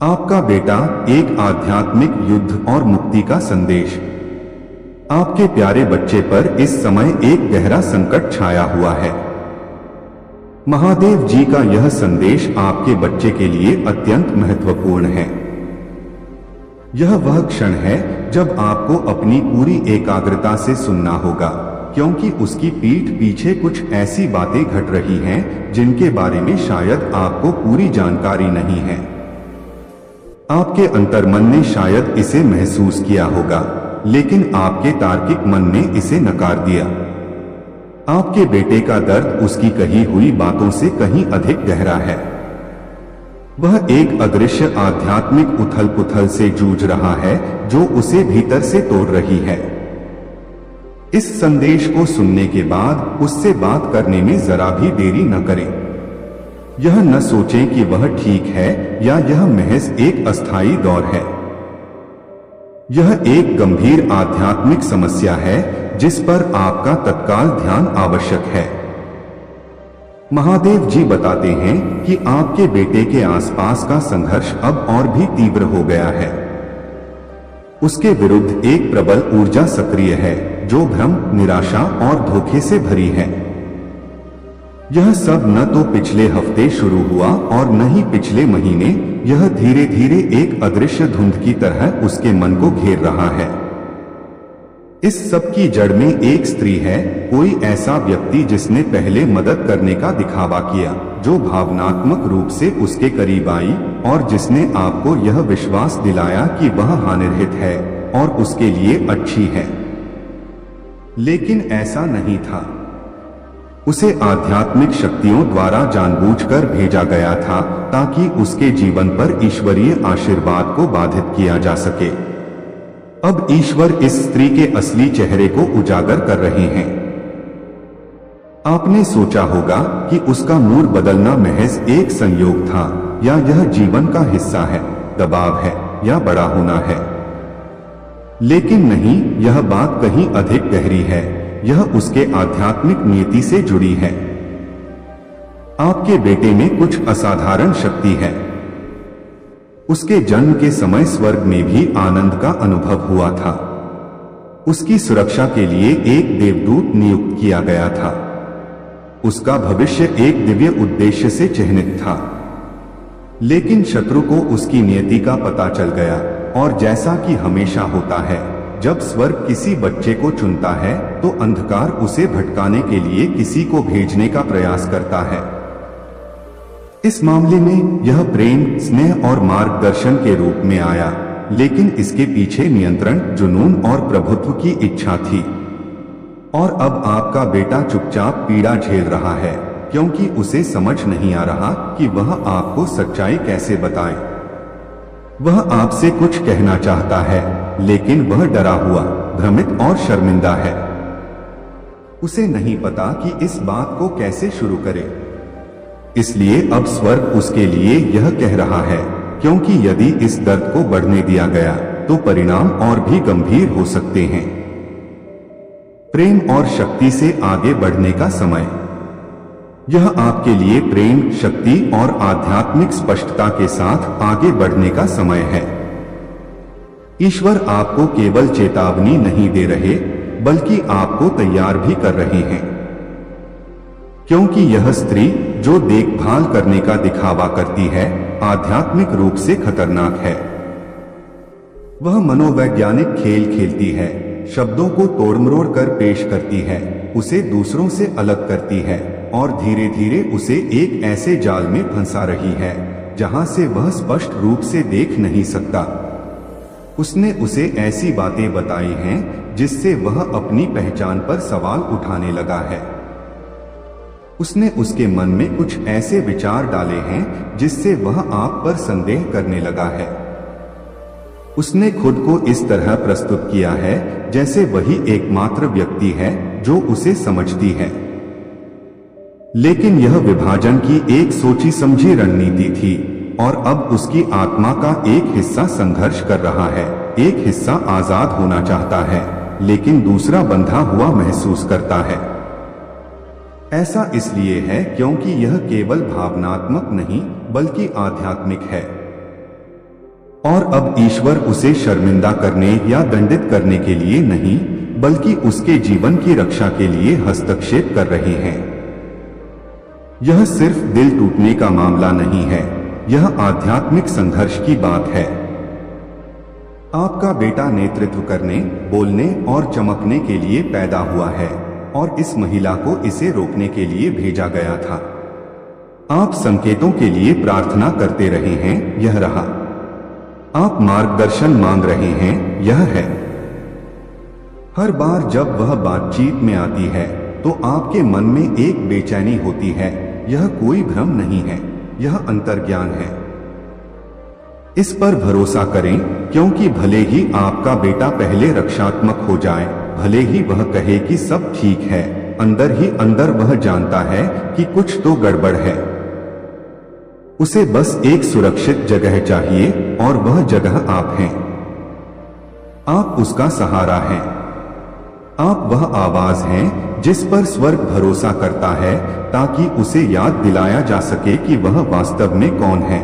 आपका बेटा, एक आध्यात्मिक युद्ध और मुक्ति का संदेश। आपके प्यारे बच्चे पर इस समय एक गहरा संकट छाया हुआ है। महादेव जी का यह संदेश आपके बच्चे के लिए अत्यंत महत्वपूर्ण है। यह वह क्षण है जब आपको अपनी पूरी एकाग्रता से सुनना होगा, क्योंकि उसकी पीठ पीछे कुछ ऐसी बातें घट रही हैं जिनके बारे में शायद आपको पूरी जानकारी नहीं है। आपके अंतर्मन ने शायद इसे महसूस किया होगा, लेकिन आपके तार्किक मन ने इसे नकार दिया। आपके बेटे का दर्द उसकी कही हुई बातों से कहीं अधिक गहरा है। वह एक अदृश्य आध्यात्मिक उथल पुथल से जूझ रहा है जो उसे भीतर से तोड़ रही है। इस संदेश को सुनने के बाद उससे बात करने में जरा भी देरी न करें। यह न सोचें कि वह ठीक है या यह महज एक अस्थायी दौर है। यह एक गंभीर आध्यात्मिक समस्या है जिस पर आपका तत्काल ध्यान आवश्यक है। महादेव जी बताते हैं कि आपके बेटे के आसपास का संघर्ष अब और भी तीव्र हो गया है। उसके विरुद्ध एक प्रबल ऊर्जा सक्रिय है जो भ्रम, निराशा और धोखे से भरी है। यह सब न तो पिछले हफ्ते शुरू हुआ और न ही पिछले महीने। यह धीरे धीरे एक अदृश्य धुंध की तरह उसके मन को घेर रहा है। इस सब की जड़ में एक स्त्री है, कोई ऐसा व्यक्ति जिसने पहले मदद करने का दिखावा किया, जो भावनात्मक रूप से उसके करीब आई और जिसने आपको यह विश्वास दिलाया कि वह हानिरहित है और उसके लिए अच्छी है। लेकिन ऐसा नहीं था। उसे आध्यात्मिक शक्तियों द्वारा जानबूझकर भेजा गया था ताकि उसके जीवन पर ईश्वरीय आशीर्वाद को बाधित किया जा सके। अब ईश्वर इस स्त्री के असली चेहरे को उजागर कर रहे हैं। आपने सोचा होगा कि उसका मूड बदलना महज एक संयोग था या यह जीवन का हिस्सा है, दबाव है या बड़ा होना है। लेकिन नहीं, यह बात कहीं अधिक गहरी है। यह उसके आध्यात्मिक नियति से जुड़ी है। आपके बेटे में कुछ असाधारण शक्ति है। उसके जन्म के समय स्वर्ग में भी आनंद का अनुभव हुआ था। उसकी सुरक्षा के लिए एक देवदूत नियुक्त किया गया था। उसका भविष्य एक दिव्य उद्देश्य से चिह्नित था। लेकिन शत्रु को उसकी नियति का पता चल गया और जैसा कि हमेशा होता है, जब स्वर्ग किसी बच्चे को चुनता है तो अंधकार उसे भटकाने के लिए किसी को भेजने का प्रयास करता है। इस मामले में यह प्रेम, स्नेह और मार्गदर्शन के रूप में आया, लेकिन इसके पीछे नियंत्रण, जुनून और प्रभुत्व की इच्छा थी। और अब आपका बेटा चुपचाप पीड़ा झेल रहा है क्योंकि उसे समझ नहीं आ रहा कि वह आपको सच्चाई कैसे बताए। वह आपसे कुछ कहना चाहता है, लेकिन वह डरा हुआ, भ्रमित और शर्मिंदा है। उसे नहीं पता कि इस बात को कैसे शुरू करे। इसलिए अब स्वर्ग उसके लिए यह कह रहा है, क्योंकि यदि इस दर्द को बढ़ने दिया गया तो परिणाम और भी गंभीर हो सकते हैं। प्रेम और शक्ति से आगे बढ़ने का समय। यह आपके लिए प्रेम, शक्ति और आध्यात्मिक स्पष्टता के साथ आगे बढ़ने का समय है। ईश्वर आपको केवल चेतावनी नहीं दे रहे, बल्कि आपको तैयार भी कर रहे हैं। क्योंकि यह स्त्री जो देखभाल करने का दिखावा करती है, आध्यात्मिक रूप से खतरनाक है। वह मनोवैज्ञानिक खेल खेलती है, शब्दों को तोड़मरोड़ कर पेश करती है, उसे दूसरों से अलग करती है और धीरे धीरे उसे एक ऐसे जाल में फंसा रही है जहां से वह स्पष्ट रूप से देख नहीं सकता। उसने उसे ऐसी बातें बताई हैं जिससे वह अपनी पहचान पर सवाल उठाने लगा है। उसने उसके मन में कुछ ऐसे विचार डाले हैं जिससे वह आप पर संदेह करने लगा है। उसने खुद को इस तरह प्रस्तुत किया है जैसे वही एकमात्र व्यक्ति है जो उसे समझती है। लेकिन यह विभाजन की एक सोची समझी रणनीति थी और अब उसकी आत्मा का एक हिस्सा संघर्ष कर रहा है। एक हिस्सा आजाद होना चाहता है, लेकिन दूसरा बंधा हुआ महसूस करता है। ऐसा इसलिए है क्योंकि यह केवल भावनात्मक नहीं बल्कि आध्यात्मिक है। और अब ईश्वर उसे शर्मिंदा करने या दंडित करने के लिए नहीं, बल्कि उसके जीवन की रक्षा के लिए हस्तक्षेप कर रहे हैं। यह सिर्फ दिल टूटने का मामला नहीं है, यह आध्यात्मिक संघर्ष की बात है। आपका बेटा नेतृत्व करने, बोलने और चमकने के लिए पैदा हुआ है और इस महिला को इसे रोकने के लिए भेजा गया था। आप संकेतों के लिए प्रार्थना करते रहे हैं, यह रहा। आप मार्गदर्शन मांग रहे हैं, यह है। हर बार जब वह बातचीत में आती है तो आपके मन में एक बेचैनी होती है। यह कोई भ्रम नहीं है, यह अंतर्ज्ञान है। इस पर भरोसा करें, क्योंकि भले ही आपका बेटा पहले रक्षात्मक हो जाए, भले ही वह कहे कि सब ठीक है, अंदर ही अंदर वह जानता है कि कुछ तो गड़बड़ है। उसे बस एक सुरक्षित जगह चाहिए और वह जगह आप हैं। आप उसका सहारा हैं। आप वह आवाज हैं जिस पर स्वर्ग भरोसा करता है, ताकि उसे याद दिलाया जा सके कि वह वास्तव में कौन है।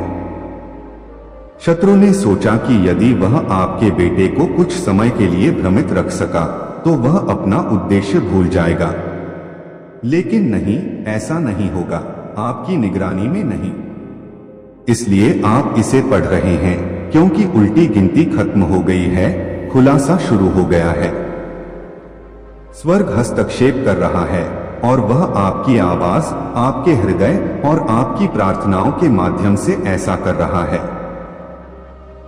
शत्रु ने सोचा कि यदि वह आपके बेटे को कुछ समय के लिए भ्रमित रख सका तो वह अपना उद्देश्य भूल जाएगा। लेकिन नहीं, ऐसा नहीं होगा, आपकी निगरानी में नहीं। इसलिए आप इसे पढ़ रहे हैं, क्योंकि उल्टी गिनती खत्म हो गई है, खुलासा शुरू हो गया है। स्वर्ग हस्तक्षेप कर रहा है और वह आपकी आवाज, आपके हृदय और आपकी प्रार्थनाओं के माध्यम से ऐसा कर रहा है।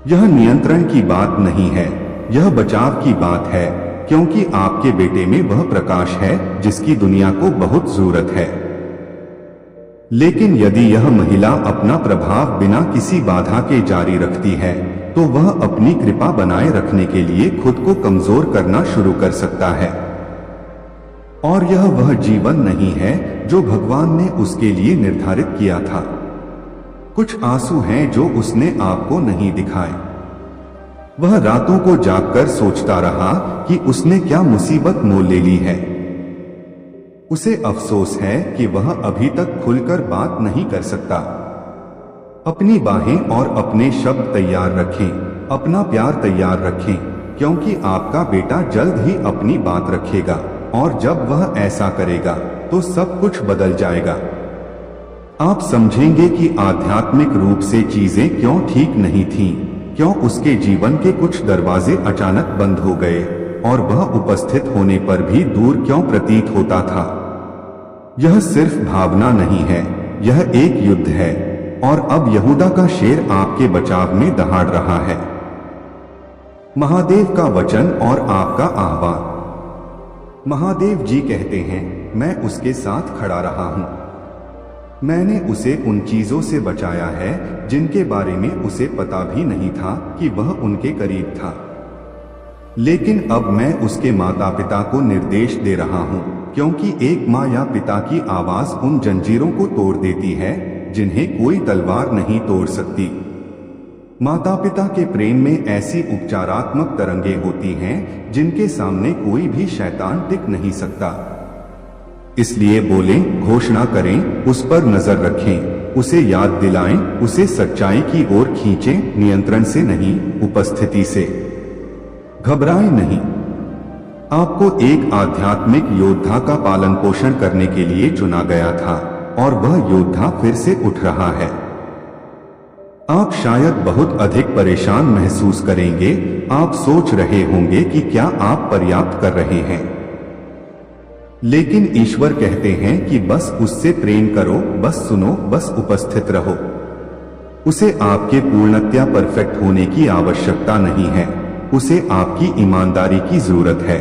यह नियंत्रण की बात नहीं है, यह बचाव की बात है, क्योंकि आपके बेटे में वह प्रकाश है जिसकी दुनिया को बहुत जरूरत है। लेकिन यदि यह महिला अपना प्रभाव बिना किसी बाधा के जारी रखती है, तो वह अपनी कृपा बनाए रखने के लिए खुद को कमजोर करना शुरू कर सकता है। और यह वह जीवन नहीं है जो भगवान ने उसके लिए निर्धारित किया था। कुछ आंसू हैं जो उसने आपको नहीं दिखाए। वह रातों को जागकर सोचता रहा कि उसने क्या मुसीबत मोल ले ली है। उसे अफसोस है कि वह अभी तक खुलकर बात नहीं कर सकता। अपनी बाहें और अपने शब्द तैयार रखें, अपना प्यार तैयार रखें, क्योंकि आपका बेटा जल्द ही अपनी बात रखेगा और जब वह ऐसा करेगा तो सब कुछ बदल जाएगा। आप समझेंगे कि आध्यात्मिक रूप से चीजें क्यों ठीक नहीं थीं, क्यों उसके जीवन के कुछ दरवाजे अचानक बंद हो गए और वह उपस्थित होने पर भी दूर क्यों प्रतीत होता था। यह सिर्फ भावना नहीं है, यह एक युद्ध है और अब यहूदा का शेर आपके बचाव में दहाड़ रहा है। महादेव का वचन और आपका आह्वान। महादेव जी कहते हैं, मैं उसके साथ खड़ा रहा हूं। मैंने उसे उन चीजों से बचाया है जिनके बारे में उसे पता भी नहीं था कि वह उनके करीब था। लेकिन अब मैं उसके माता पिता को निर्देश दे रहा हूं, क्योंकि एक माँ या पिता की आवाज उन जंजीरों को तोड़ देती है जिन्हें कोई तलवार नहीं तोड़ सकती। माता पिता के प्रेम में ऐसी उपचारात्मक तरंगें होती हैं जिनके सामने कोई भी शैतान टिक नहीं सकता। इसलिए बोलें, घोषणा करें, उस पर नजर रखें, उसे याद दिलाएं, उसे सच्चाई की ओर खींचें, नियंत्रण से नहीं, उपस्थिति से। घबराएं नहीं। आपको एक आध्यात्मिक योद्धा का पालन पोषण करने के लिए चुना गया था और वह योद्धा फिर से उठ रहा है। आप शायद बहुत अधिक परेशान महसूस करेंगे। आप सोच रहे होंगे कि क्या आप पर्याप्त कर रहे हैं। लेकिन ईश्वर कहते हैं कि बस उससे प्रेम करो, बस सुनो, बस उपस्थित रहो। उसे आपके पूर्णतया परफेक्ट होने की आवश्यकता नहीं है, उसे आपकी ईमानदारी की जरूरत है।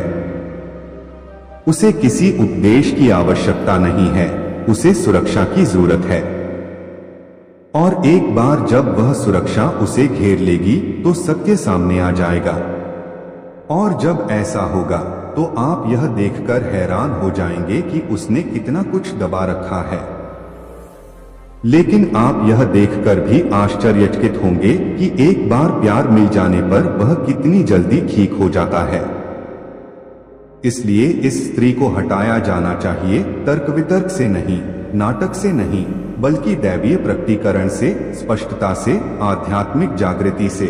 उसे किसी उपदेश की आवश्यकता नहीं है, उसे सुरक्षा की जरूरत है। और एक बार जब वह सुरक्षा उसे घेर लेगी तो सत्य सामने आ जाएगा। और जब ऐसा होगा तो आप यह देखकर हैरान हो जाएंगे कि उसने कितना कुछ दबा रखा है। लेकिन आप यह देखकर भी आश्चर्यचकित होंगे कि एक बार प्यार मिल जाने पर वह कितनी जल्दी ठीक हो जाता है। इसलिए इस स्त्री को हटाया जाना चाहिए, तर्क वितर्क से नहीं, नाटक से नहीं, बल्कि दैवीय प्रकटीकरण से, स्पष्टता से, आध्यात्मिक जागृति से।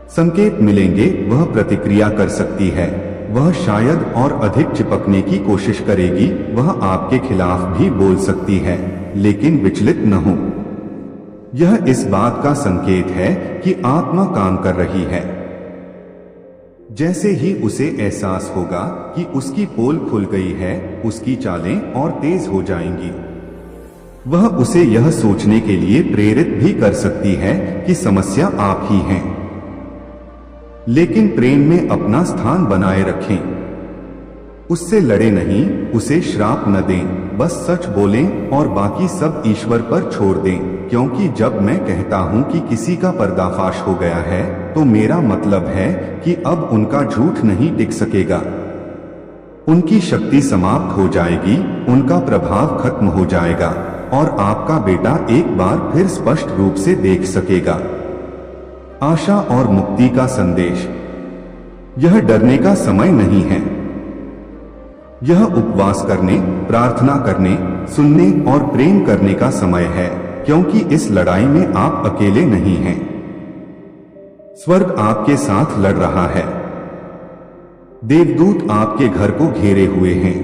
संकेत मिलेंगे वह प्रतिक्रिया कर सकती है, वह शायद और अधिक चिपकने की कोशिश करेगी, वह आपके खिलाफ भी बोल सकती है, लेकिन विचलित न हो। यह इस बात का संकेत है कि आत्मा काम कर रही है। जैसे ही उसे एहसास होगा कि उसकी पोल खुल गई है, उसकी चालें और तेज हो जाएंगी। वह उसे यह सोचने के लिए प्रेरित भी कर सकती है कि समस्या आप ही हैं। लेकिन प्रेम में अपना स्थान बनाए रखें। उससे लड़े नहीं, उसे श्राप न दें, बस सच बोलें और बाकी सब ईश्वर पर छोड़ दें। क्योंकि जब मैं कहता हूं कि किसी का पर्दाफाश हो गया है, तो मेरा मतलब है कि अब उनका झूठ नहीं टिक सकेगा। उनकी शक्ति समाप्त हो जाएगी, उनका प्रभाव खत्म हो जाएगा और आपका बेटा एक बार फिर स्पष्ट रूप से देख सकेगा। आशा और मुक्ति का संदेश। यह डरने का समय नहीं है। यह उपवास करने, प्रार्थना करने, सुनने और प्रेम करने का समय है, क्योंकि इस लड़ाई में आप अकेले नहीं हैं। स्वर्ग आपके साथ लड़ रहा है। देवदूत आपके घर को घेरे हुए हैं।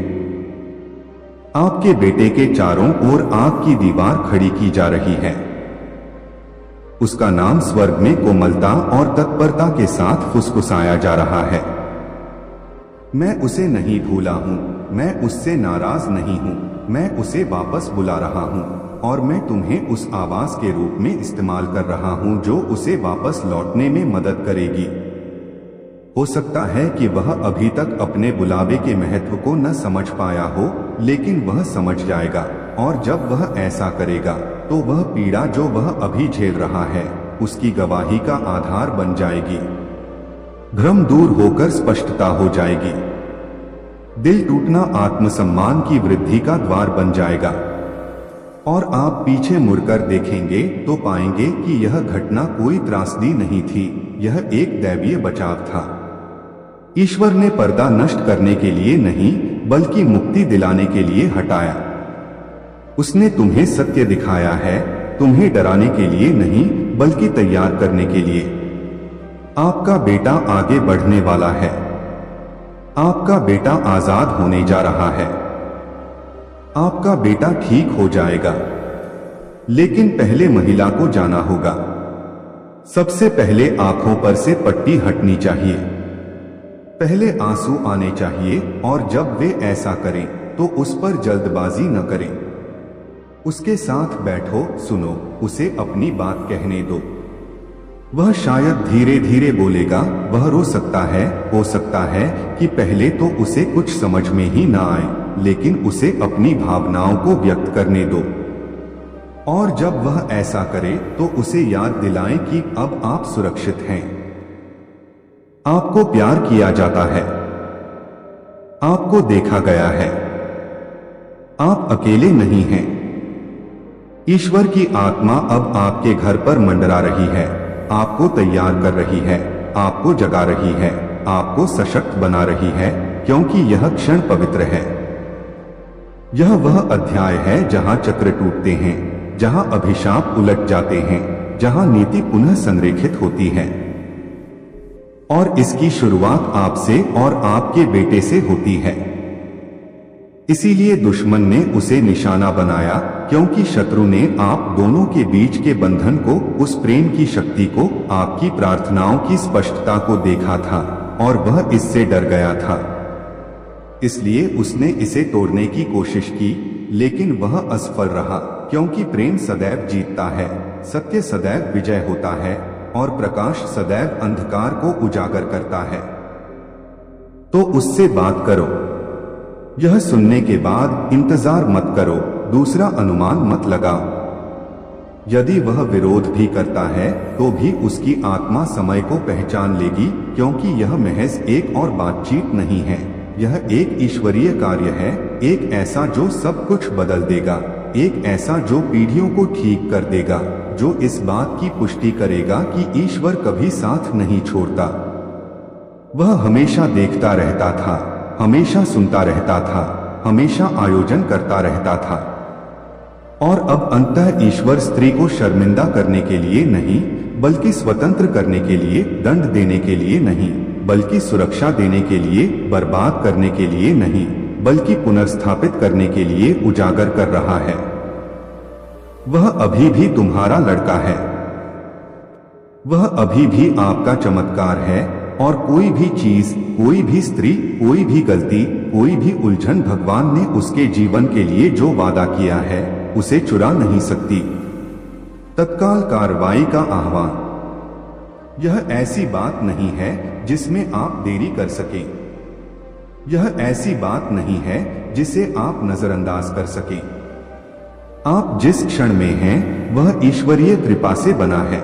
आपके बेटे के चारों ओर आग की दीवार खड़ी की जा रही है। उसका नाम स्वर्ग में कोमलता और तत्परता के साथ फुसफुसाया जा रहा है। मैं उसे नहीं भूला हूं, मैं उससे नाराज नहीं हूं, मैं उसे वापस बुला रहा हूं और मैं तुम्हें उस आवाज के रूप में इस्तेमाल कर रहा हूं जो उसे वापस लौटने में मदद करेगी। हो सकता है कि वह अभी तक अपने बुलावे के महत्व को न समझ पाया हो, लेकिन वह समझ जाएगा और जब वह ऐसा करेगा तो वह पीड़ा जो वह अभी झेल रहा है उसकी गवाही का आधार बन जाएगी। भ्रम दूर होकर स्पष्टता हो जाएगी। दिल टूटना आत्मसम्मान की वृद्धि का द्वार बन जाएगा और आप पीछे मुड़कर देखेंगे तो पाएंगे कि यह घटना कोई त्रासदी नहीं थी, यह एक दैवीय बचाव था। ईश्वर ने पर्दा नष्ट करने के लिए नहीं, बल्कि मुक्ति दिलाने के लिए हटाया। उसने तुम्हें सत्य दिखाया है, तुम्हें डराने के लिए नहीं, बल्कि तैयार करने के लिए। आपका बेटा आगे बढ़ने वाला है। आपका बेटा आजाद होने जा रहा है। आपका बेटा ठीक हो जाएगा। लेकिन पहले महिला को जाना होगा। सबसे पहले आंखों पर से पट्टी हटनी चाहिए। पहले आंसू आने चाहिए और जब वे ऐसा करें तो उस पर जल्दबाजी न करें। उसके साथ बैठो, सुनो, उसे अपनी बात कहने दो। वह शायद धीरे धीरे बोलेगा, वह रो सकता है, हो सकता है कि पहले तो उसे कुछ समझ में ही ना आए, लेकिन उसे अपनी भावनाओं को व्यक्त करने दो। और जब वह ऐसा करे तो उसे याद दिलाएं कि अब आप सुरक्षित हैं। आपको प्यार किया जाता है। आपको देखा गया है। आप अकेले नहीं हैं। ईश्वर की आत्मा अब आपके घर पर मंडरा रही है, आपको तैयार कर रही है, आपको जगा रही है, आपको सशक्त बना रही है, क्योंकि यह क्षण पवित्र है। यह वह अध्याय है जहां चक्र टूटते हैं, जहां अभिशाप उलट जाते हैं, जहां नीति पुनः संरेखित होती है। और इसकी शुरुआत आपसे और आपके बेटे से होती है। इसीलिए दुश्मन ने उसे निशाना बनाया, क्योंकि शत्रु ने आप दोनों के बीच के बंधन को, उस प्रेम की शक्ति को, आपकी प्रार्थनाओं की स्पष्टता को देखा था और वह इससे डर गया था। इसलिए उसने इसे तोड़ने की कोशिश की, लेकिन वह असफल रहा, क्योंकि प्रेम सदैव जीतता है, सत्य सदैव विजय होता है और प्रकाश सदैव अंधकार को उजागर करता है। तो उससे बात करो। यह सुनने के बाद इंतजार मत करो, दूसरा अनुमान मत लगाओ। यदि वह विरोध भी करता है तो भी उसकी आत्मा समय को पहचान लेगी, क्योंकि यह महज एक और बातचीत नहीं है, यह एक ईश्वरीय कार्य है, एक ऐसा जो सब कुछ बदल देगा, एक ऐसा जो पीढ़ियों को ठीक कर देगा, जो इस बात की पुष्टि करेगा कि ईश्वर कभी साथ नहीं छोड़ता। वह हमेशा देखता रहता था, हमेशा सुनता रहता था, हमेशा आयोजन करता रहता था। और अब अंततः ईश्वर स्त्री को शर्मिंदा करने के लिए नहीं, बल्कि स्वतंत्र करने के लिए, दंड देने के लिए नहीं, बल्कि सुरक्षा देने के लिए, बर्बाद करने के लिए नहीं, बल्कि पुनर्स्थापित करने के लिए उजागर कर रहा है। वह अभी भी तुम्हारा लड़का है, वह अभी भी आपका चमत्कार है, और कोई भी चीज, कोई भी स्त्री, कोई भी गलती, कोई भी उलझन भगवान ने उसके जीवन के लिए जो वादा किया है उसे चुरा नहीं सकती। तत्काल कार्रवाई का आह्वान। यह ऐसी बात नहीं है जिसमें आप देरी कर सकें। यह ऐसी बात नहीं है जिसे आप नजरअंदाज कर सकें। आप जिस क्षण में हैं वह ईश्वरीय कृपा से बना है।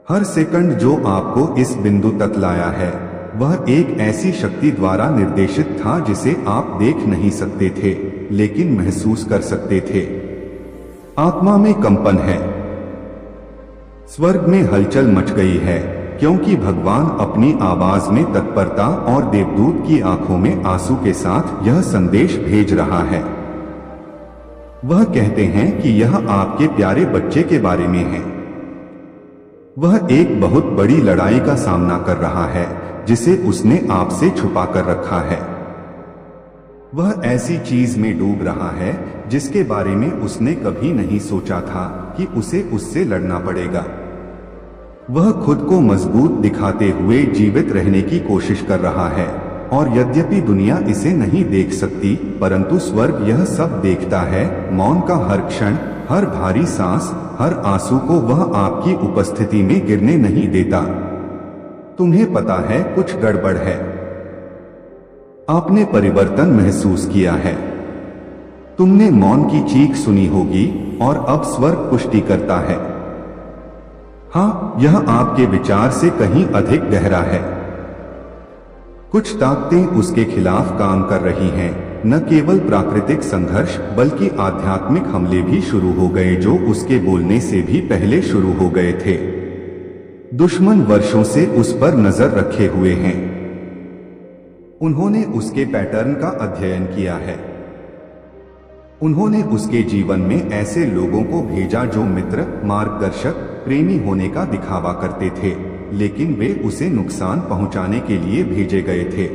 हर सेकंड जो आपको इस बिंदु तक लाया है वह एक ऐसी शक्ति द्वारा निर्देशित था जिसे आप देख नहीं सकते थे लेकिन महसूस कर सकते थे। आत्मा में कंपन है। स्वर्ग में हलचल मच गई है क्योंकि भगवान अपनी आवाज में तत्परता और देवदूत की आंखों में आंसू के साथ यह संदेश भेज रहा है। वह कहते हैं कि यह आपके प्यारे बच्चे के बारे में है। वह एक बहुत बड़ी लड़ाई का सामना कर रहा है जिसे उसने आपसे छुपा कर रखा है। वह ऐसी चीज में डूब रहा है जिसके बारे में उसने कभी नहीं सोचा था कि उसे उससे लड़ना पड़ेगा। वह खुद को मजबूत दिखाते हुए जीवित रहने की कोशिश कर रहा है और यद्यपि दुनिया इसे नहीं देख सकती परंतु स्वर्ग यह सब देखता है। मौन का हर क्षण, हर भारी सांस, हर आंसू को वह आपकी उपस्थिति में गिरने नहीं देता। तुम्हें पता है कुछ गड़बड़ है। आपने परिवर्तन महसूस किया है। तुमने मौन की चीख सुनी होगी और अब स्वर्ग पुष्टि करता है। हाँ, यह आपके विचार से कहीं अधिक गहरा है। कुछ ताकतें उसके खिलाफ काम कर रही हैं। न केवल प्राकृतिक संघर्ष बल्कि आध्यात्मिक हमले भी शुरू हो गए जो उसके बोलने से भी पहले शुरू हो गए थे। दुश्मन वर्षों से उस पर नजर रखे हुए हैं। उन्होंने उसके पैटर्न का अध्ययन किया है। उन्होंने उसके जीवन में ऐसे लोगों को भेजा जो मित्र, मार्गदर्शक, प्रेमी होने का दिखावा करते थे लेकिन वे उसे नुकसान पहुंचाने के लिए भेजे गए थे।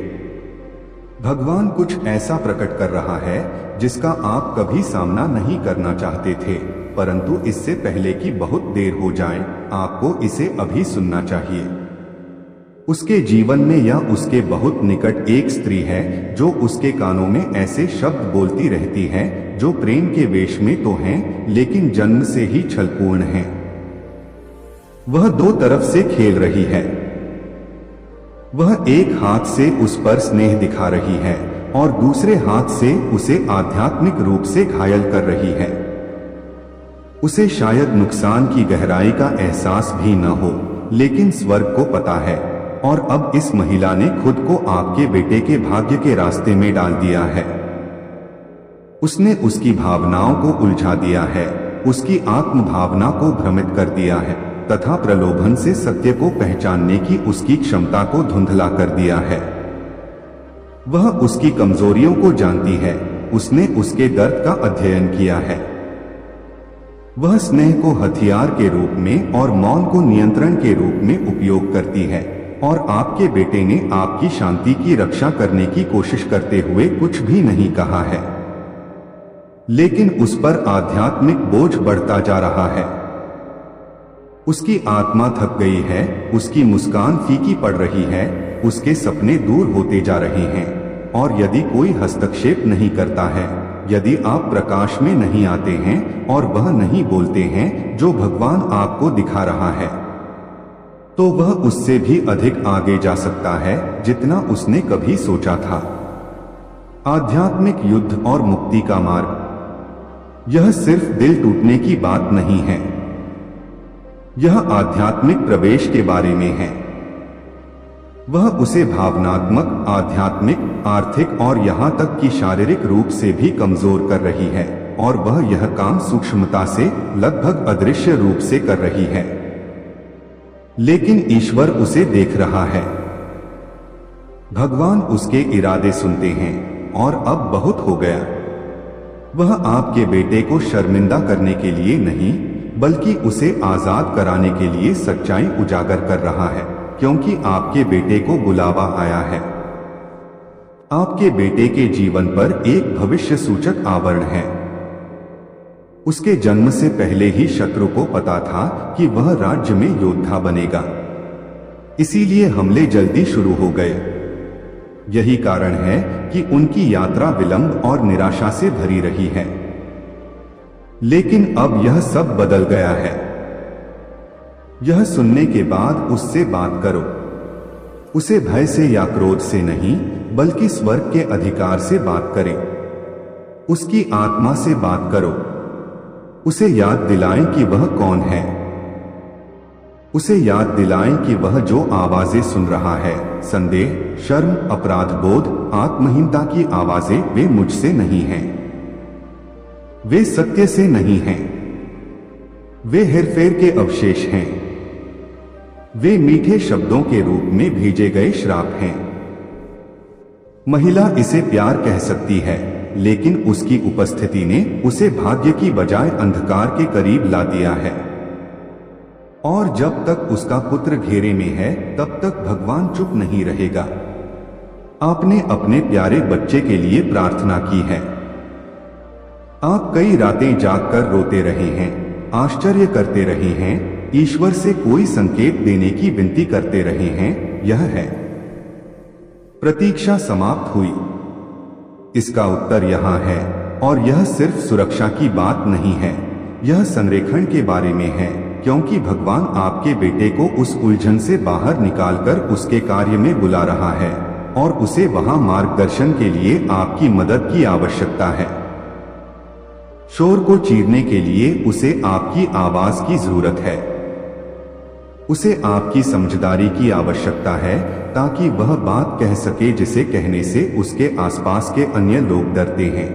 भगवान कुछ ऐसा प्रकट कर रहा है जिसका आप कभी सामना नहीं करना चाहते थे परंतु इससे पहले कि बहुत देर हो जाए आपको इसे अभी सुनना चाहिए। उसके जीवन में या उसके बहुत निकट एक स्त्री है जो उसके कानों में ऐसे शब्द बोलती रहती है जो प्रेम के वेश में तो हैं लेकिन जन्म से ही छलपूर्ण हैं। वह दो तरफ से खेल रही है। वह एक हाथ से उस पर स्नेह दिखा रही है और दूसरे हाथ से उसे आध्यात्मिक रूप से घायल कर रही है। उसे शायद नुकसान की गहराई का एहसास भी न हो लेकिन स्वर्ग को पता है और अब इस महिला ने खुद को आपके बेटे के भाग्य के रास्ते में डाल दिया है। उसने उसकी भावनाओं को उलझा दिया है, उसकी आत्म भावना को भ्रमित कर दिया है तथा प्रलोभन से सत्य को पहचानने की उसकी क्षमता को धुंधला कर दिया है। वह उसकी कमजोरियों को जानती है, उसने उसके दर्द का अध्ययन किया है। वह स्नेह को हथियार के रूप में और मौन को नियंत्रण के रूप में उपयोग करती है और आपके बेटे ने आपकी शांति की रक्षा करने की कोशिश करते हुए कुछ भी नहीं कहा है लेकिन उस पर आध्यात्मिक बोझ बढ़ता जा रहा है। उसकी आत्मा थक गई है, उसकी मुस्कान फीकी पड़ रही है, उसके सपने दूर होते जा रहे हैं और यदि कोई हस्तक्षेप नहीं करता है, यदि आप प्रकाश में नहीं आते हैं और वह नहीं बोलते हैं जो भगवान आपको दिखा रहा है तो वह उससे भी अधिक आगे जा सकता है जितना उसने कभी सोचा था। आध्यात्मिक युद्ध और मुक्ति का मार्ग। यह सिर्फ दिल टूटने की बात नहीं है, यह आध्यात्मिक प्रवेश के बारे में है। वह उसे भावनात्मक, आध्यात्मिक, आर्थिक और यहाँ तक कि शारीरिक रूप से भी कमजोर कर रही है और वह यह काम सूक्ष्मता से, लगभग अदृश्य रूप से कर रही है लेकिन ईश्वर उसे देख रहा है। भगवान उसके इरादे सुनते हैं और अब बहुत हो गया। वह आपके बेटे को शर्मिंदा करने के लिए नहीं बल्कि उसे आजाद कराने के लिए सच्चाई उजागर कर रहा है, क्योंकि आपके बेटे को बुलावा आया है। आपके बेटे के जीवन पर एक भविष्य सूचक आवरण है। उसके जन्म से पहले ही शत्रु को पता था कि वह राज्य में योद्धा बनेगा, इसीलिए हमले जल्दी शुरू हो गए। यही कारण है कि उनकी यात्रा विलंब और निराशा से भरी रही है। लेकिन अब यह सब बदल गया है। यह सुनने के बाद उससे बात करो। उसे भय से या क्रोध से नहीं, बल्कि स्वर्ग के अधिकार से बात करें। उसकी आत्मा से बात करो। उसे याद दिलाएं कि वह कौन है। उसे याद दिलाएं कि वह जो आवाजें सुन रहा है, संदेह, शर्म, अपराध बोध, आत्महीनता की आवाजें, वे मुझसे नहीं हैं। वे सत्य से नहीं हैं। वे हेरफेर के अवशेष हैं। वे मीठे शब्दों के रूप में भेजे गए श्राप हैं। महिला इसे प्यार कह सकती है, लेकिन उसकी उपस्थिति ने उसे भाग्य की बजाय अंधकार के करीब ला दिया है। और जब तक उसका पुत्र घेरे में है, तब तक भगवान चुप नहीं रहेगा। आपने अपने प्यारे बच्चे के लिए प्रार्थना की है। आप कई रातें जागकर रोते रहे हैं, आश्चर्य करते रहे हैं, ईश्वर से कोई संकेत देने की विनती करते रहे हैं। यह है। प्रतीक्षा समाप्त हुई। इसका उत्तर यहाँ है, और यह सिर्फ सुरक्षा की बात नहीं है, यह संरेखण के बारे में है, क्योंकि भगवान आपके बेटे को उस उलझन से बाहर निकालकर उसके कार्य में बुला रहा है, और उसे वहां मार्गदर्शन के लिए आपकी मदद की आवश्यकता है। शोर को चीरने के लिए उसे आपकी आवाज की जरूरत है। उसे आपकी समझदारी की आवश्यकता है, ताकि वह बात कह सके जिसे कहने से उसके आसपास के अन्य लोग डरते हैं।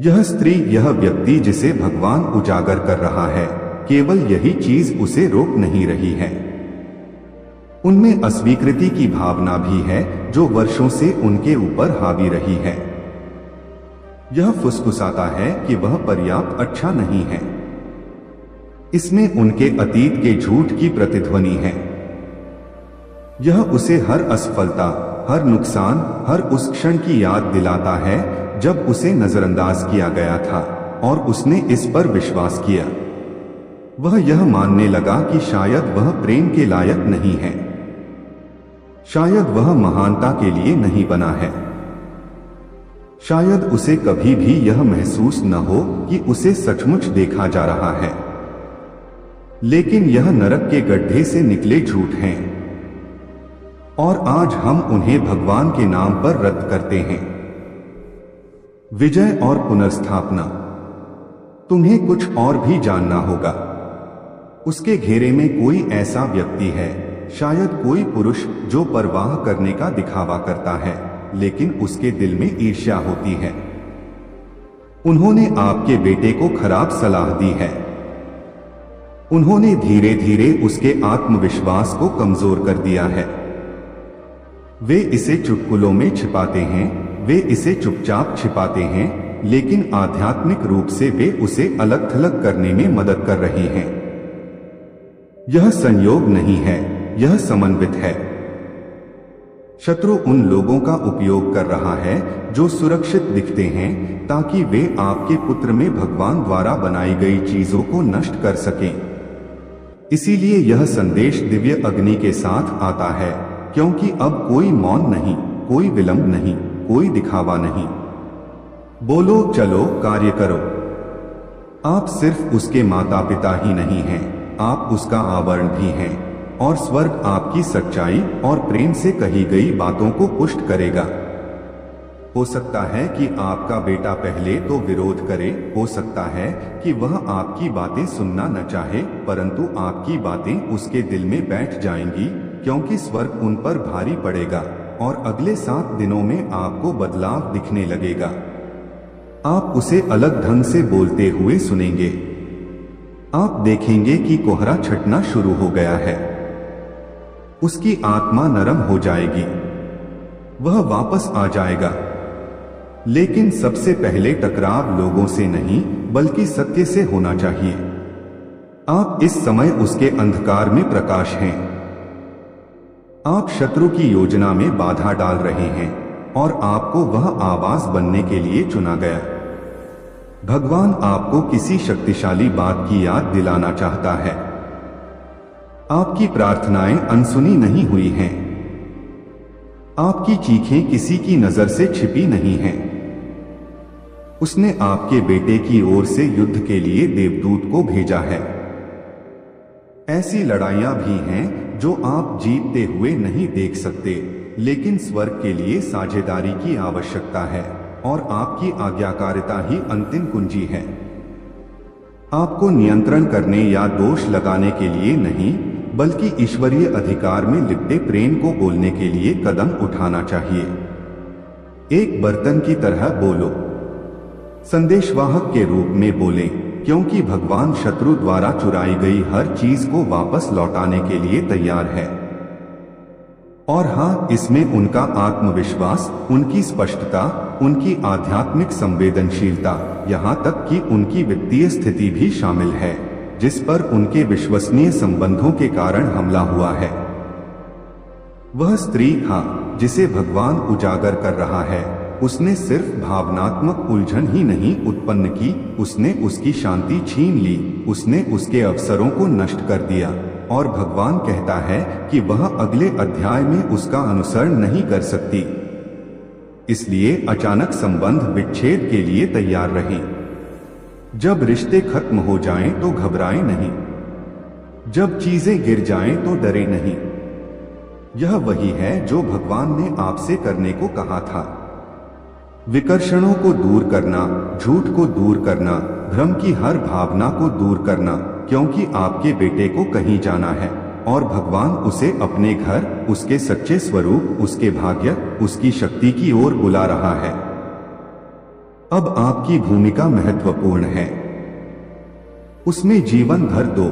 यह स्त्री, यह व्यक्ति जिसे भगवान उजागर कर रहा है, केवल यही चीज उसे रोक नहीं रही है। उनमें अस्वीकृति की भावना भी है, जो वर्षों से उनके ऊपर हावी रही है। यह फुसफुसाता है कि वह पर्याप्त अच्छा नहीं है। इसमें उनके अतीत के झूठ की प्रतिध्वनि है। यह उसे हर असफलता, हर नुकसान, हर उस क्षण की याद दिलाता है जब उसे नजरअंदाज किया गया था और उसने इस पर विश्वास किया। वह यह मानने लगा कि शायद वह प्रेम के लायक नहीं है, शायद वह महानता के लिए नहीं बना है, शायद उसे कभी भी यह महसूस न हो कि उसे सचमुच देखा जा रहा है। लेकिन यह नरक के गड्ढे से निकले झूठ हैं, और आज हम उन्हें भगवान के नाम पर रद्द करते हैं। विजय और पुनर्स्थापना। तुम्हें कुछ और भी जानना होगा। उसके घेरे में कोई ऐसा व्यक्ति है, शायद कोई पुरुष, जो परवाह करने का दिखावा करता है, लेकिन उसके दिल में ईर्ष्या होती है। उन्होंने आपके बेटे को खराब सलाह दी है। उन्होंने धीरे धीरे उसके आत्मविश्वास को कमजोर कर दिया है। वे इसे चुटकुलों में छिपाते हैं, वे इसे चुपचाप छिपाते हैं, लेकिन आध्यात्मिक रूप से वे उसे अलग थलग करने में मदद कर रहे हैं। यह संयोग नहीं है, यह समन्वित है। शत्रु उन लोगों का उपयोग कर रहा है जो सुरक्षित दिखते हैं, ताकि वे आपके पुत्र में भगवान द्वारा बनाई गई चीजों को नष्ट कर सकें। इसीलिए यह संदेश दिव्य अग्नि के साथ आता है, क्योंकि अब कोई मौन नहीं, कोई विलंब नहीं, कोई दिखावा नहीं। बोलो, चलो, कार्य करो। आप सिर्फ उसके माता पिता ही नहीं हैं, आप उसका आवरण भी हैं, और स्वर्ग आपकी सच्चाई और प्रेम से कही गई बातों को पुष्ट करेगा। हो सकता है कि आपका बेटा पहले तो विरोध करे, हो सकता है कि वह आपकी बातें सुनना न चाहे, परंतु आपकी बातें उसके दिल में बैठ जाएंगी, क्योंकि स्वर्ग उन पर भारी पड़ेगा, और अगले 7 दिनों में आपको बदलाव दिखने लगेगा। आप उसे अलग ढंग से बोलते हुए सुनेंगे। आप देखेंगे कि कोहरा छटना शुरू हो गया है। उसकी आत्मा नरम हो जाएगी, वह वापस आ जाएगा। लेकिन सबसे पहले टकराव लोगों से नहीं, बल्कि सत्य से होना चाहिए। आप इस समय उसके अंधकार में प्रकाश हैं। आप शत्रु की योजना में बाधा डाल रहे हैं और आपको वह आवाज बनने के लिए चुना गया। भगवान आपको किसी शक्तिशाली बात की याद दिलाना चाहता है। आपकी प्रार्थनाएं अनसुनी नहीं हुई हैं। आपकी चीखें किसी की नजर से छिपी नहीं हैं। उसने आपके बेटे की ओर से युद्ध के लिए देवदूत को भेजा है। ऐसी लड़ाइयां भी हैं जो आप जीतते हुए नहीं देख सकते, लेकिन स्वर्ग के लिए साझेदारी की आवश्यकता है और आपकी आज्ञाकारिता ही अंतिम कुंजी है। आपको नियंत्रण करने या दोष लगाने के लिए नहीं, बल्कि ईश्वरीय अधिकार में लिपटे प्रेम को बोलने के लिए कदम उठाना चाहिए। एक बर्तन की तरह बोलो, संदेशवाहक के रूप में बोलें, क्योंकि भगवान शत्रु द्वारा चुराई गई हर चीज को वापस लौटाने के लिए तैयार है। और हाँ, इसमें उनका आत्मविश्वास, उनकी स्पष्टता, उनकी आध्यात्मिक संवेदनशीलता, यहाँ तक कि उनकी वित्तीय स्थिति भी शामिल है, जिस पर उनके विश्वसनीय संबंधों के कारण हमला हुआ है। वह स्त्री हाँ, जिसे भगवान उजागर कर रहा है, उसने सिर्फ भावनात्मक उलझन ही नहीं उत्पन्न की, उसने उसकी शांति छीन ली, उसने उसके अवसरों को नष्ट कर दिया। और भगवान कहता है कि वह अगले अध्याय में उसका अनुसरण नहीं कर सकती। इसलिए अचानक संबंध विच्छेद के लिए तैयार रहें। जब रिश्ते खत्म हो जाएं तो घबराएं नहीं। जब चीजें गिर जाएं तो डरे नहीं। यह वही है जो भगवान ने आपसे करने को कहा था। विकर्षणों को दूर करना, झूठ को दूर करना, भ्रम की हर भावना को दूर करना, क्योंकि आपके बेटे को कहीं जाना है और भगवान उसे अपने घर, उसके सच्चे स्वरूप, उसके भाग्य, उसकी शक्ति की ओर बुला रहा है। अब आपकी भूमिका महत्वपूर्ण है। उसमें जीवन भर दो।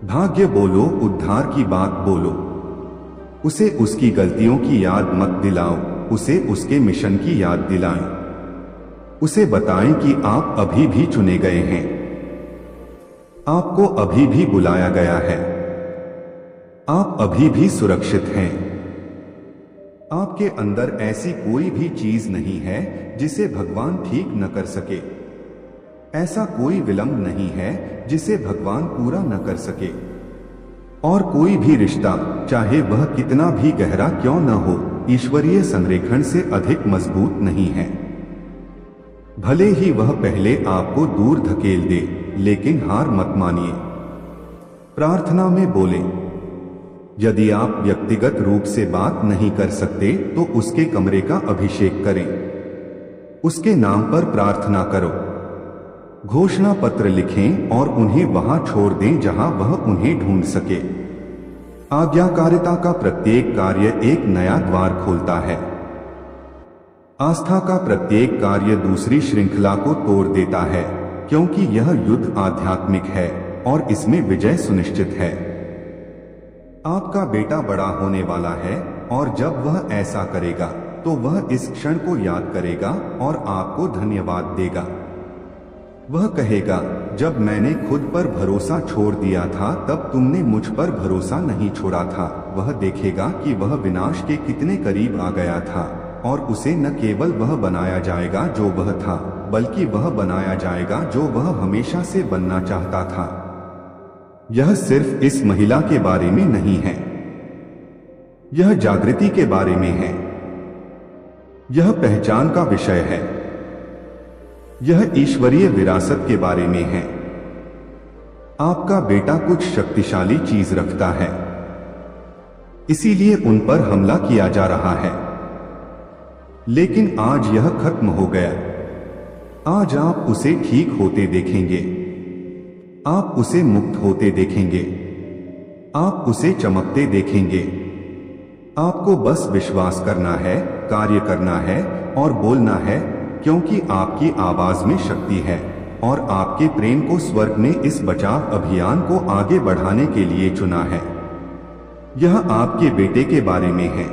भाग्य बोलो, उद्धार की बात बोलो। उसे उसकी गलतियों की याद मत दिलाओ, उसे उसके मिशन की याद दिलाएं। उसे बताएं कि आप अभी भी चुने गए हैं। आपको अभी भी बुलाया गया है। आप अभी भी सुरक्षित हैं। आपके अंदर ऐसी कोई भी चीज नहीं है जिसे भगवान ठीक न कर सके। ऐसा कोई विलंब नहीं है जिसे भगवान पूरा न कर सके। और कोई भी रिश्ता, चाहे वह कितना भी गहरा क्यों न हो, ईश्वरीय संरेखण से अधिक मजबूत नहीं है। भले ही वह पहले आपको दूर धकेल दे, लेकिन हार मत मानिए। प्रार्थना में बोले, यदि आप व्यक्तिगत रूप से बात नहीं कर सकते तो उसके कमरे का अभिषेक करें। उसके नाम पर प्रार्थना करो। घोषणा पत्र लिखें और उन्हें वहां छोड़ दें जहां वह उन्हें ढूंढ सके। आज्ञाकारिता का प्रत्येक कार्य एक नया द्वार खोलता है। आस्था का प्रत्येक कार्य दूसरी श्रृंखला को तोड़ देता है, क्योंकि यह युद्ध आध्यात्मिक है और इसमें विजय सुनिश्चित है। आपका बेटा बड़ा होने वाला है और जब वह ऐसा करेगा तो वह इस क्षण को याद करेगा और आपको धन्यवाद देगा। वह कहेगा, जब मैंने खुद पर भरोसा छोड़ दिया था तब तुमने मुझ पर भरोसा नहीं छोड़ा था। वह देखेगा कि वह विनाश के कितने करीब आ गया था और उसे न केवल वह बनाया जाएगा जो वह था, बल्कि वह बनाया जाएगा जो वह हमेशा से बनना चाहता था। यह सिर्फ इस महिला के बारे में नहीं है, यह जागृति के बारे में है। यह पहचान का विषय है। यह ईश्वरीय विरासत के बारे में है। आपका बेटा कुछ शक्तिशाली चीज रखता है, इसीलिए उन पर हमला किया जा रहा है। लेकिन आज यह खत्म हो गया। आज आप उसे ठीक होते देखेंगे। आप उसे मुक्त होते देखेंगे। आप उसे चमकते देखेंगे। आपको बस विश्वास करना है, कार्य करना है और बोलना है, क्योंकि आपकी आवाज में शक्ति है और आपके प्रेम को स्वर्ग ने इस बचाव अभियान को आगे बढ़ाने के लिए चुना है। यह आपके बेटे के बारे में है।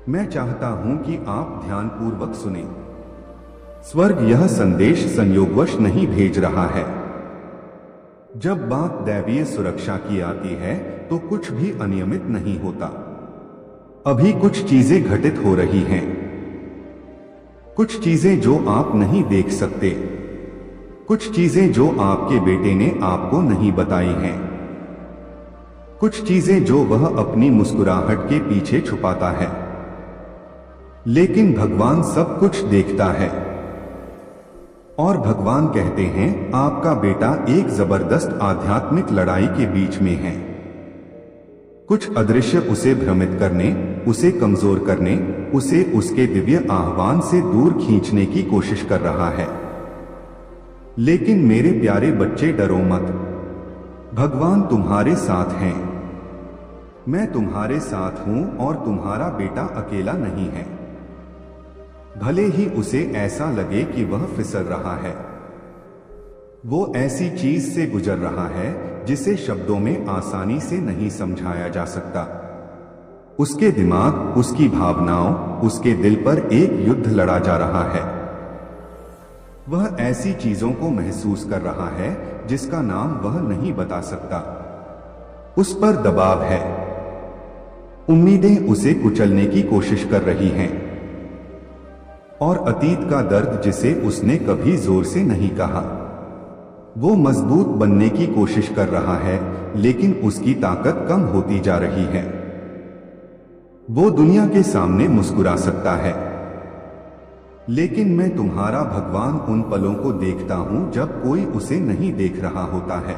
मैं चाहता हूं कि आप ध्यानपूर्वक सुने। स्वर्ग यह संदेश संयोगवश नहीं भेज रहा है। जब बात दैवीय सुरक्षा की आती है तो कुछ भी अनियमित नहीं होता। अभी कुछ चीजें घटित हो रही हैं, कुछ चीजें जो आप नहीं देख सकते, कुछ चीजें जो आपके बेटे ने आपको नहीं बताई हैं, कुछ चीजें जो वह अपनी मुस्कुराहट के पीछे छुपाता है। लेकिन भगवान सब कुछ देखता है और भगवान कहते हैं आपका बेटा एक जबरदस्त आध्यात्मिक लड़ाई के बीच में है। कुछ अदृश्य उसे भ्रमित करने, उसे कमजोर करने, उसे उसके दिव्य आह्वान से दूर खींचने की कोशिश कर रहा है। लेकिन मेरे प्यारे बच्चे, डरो मत, भगवान तुम्हारे साथ हैं। मैं तुम्हारे साथ हूं और तुम्हारा बेटा अकेला नहीं है। भले ही उसे ऐसा लगे कि वह फिसल रहा है, वो ऐसी चीज से गुजर रहा है जिसे शब्दों में आसानी से नहीं समझाया जा सकता। उसके दिमाग, उसकी भावनाओं, उसके दिल पर एक युद्ध लड़ा जा रहा है। वह ऐसी चीजों को महसूस कर रहा है जिसका नाम वह नहीं बता सकता। उस पर दबाव है, उम्मीदें उसे कुचलने की कोशिश कर रही हैं, और अतीत का दर्द जिसे उसने कभी जोर से नहीं कहा। वो मजबूत बनने की कोशिश कर रहा है, लेकिन उसकी ताकत कम होती जा रही है। वो दुनिया के सामने मुस्कुरा सकता है, लेकिन मैं तुम्हारा भगवान उन पलों को देखता हूं जब कोई उसे नहीं देख रहा होता है।